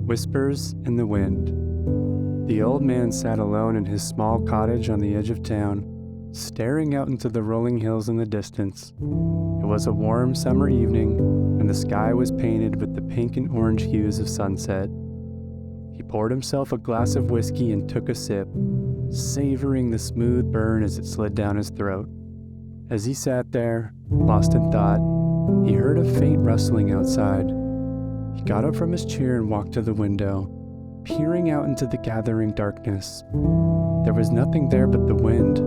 Whispers in the Wind. The old man sat alone in his small cottage on the edge of town, staring out into the rolling hills in the distance. It was a warm summer evening, and the sky was painted with the pink and orange hues of sunset. He poured himself a glass of whiskey and took a sip, savoring the smooth burn as it slid down his throat. As he sat there, lost in thought, he heard a faint rustling outside. He got up from his chair and walked to the window, peering out into the gathering darkness. There was nothing there but the wind,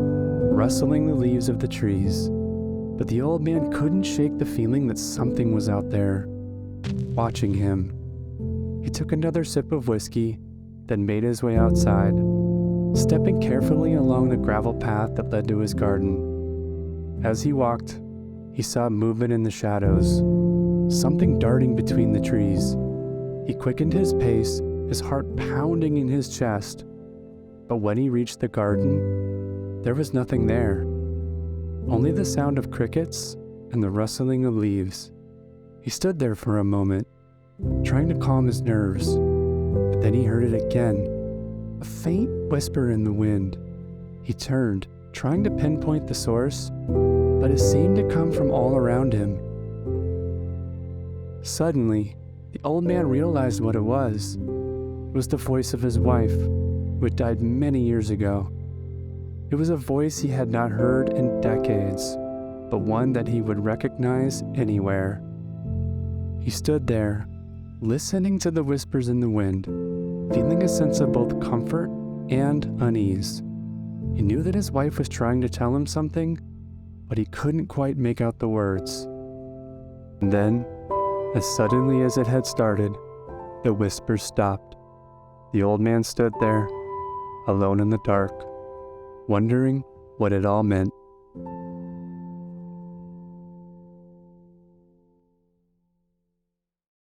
rustling the leaves of the trees. But the old man couldn't shake the feeling that something was out there, watching him. He took another sip of whiskey, then made his way outside, stepping carefully along the gravel path that led to his garden. As he walked, he saw movement in the shadows, something darting between the trees. He quickened his pace, his heart pounding in his chest. But when he reached the garden, there was nothing there. Only the sound of crickets and the rustling of leaves. He stood there for a moment, trying to calm his nerves. But then he heard it again, a faint whisper in the wind. He turned, trying to pinpoint the source, but it seemed to come from all around him. Suddenly, the old man realized what it was. It was the voice of his wife, who had died many years ago. It was a voice he had not heard in decades, but one that he would recognize anywhere. He stood there, listening to the whispers in the wind, feeling a sense of both comfort and unease. He knew that his wife was trying to tell him something, but he couldn't quite make out the words. And then, as suddenly as it had started, the whispers stopped. The old man stood there, alone in the dark, wondering what it all meant.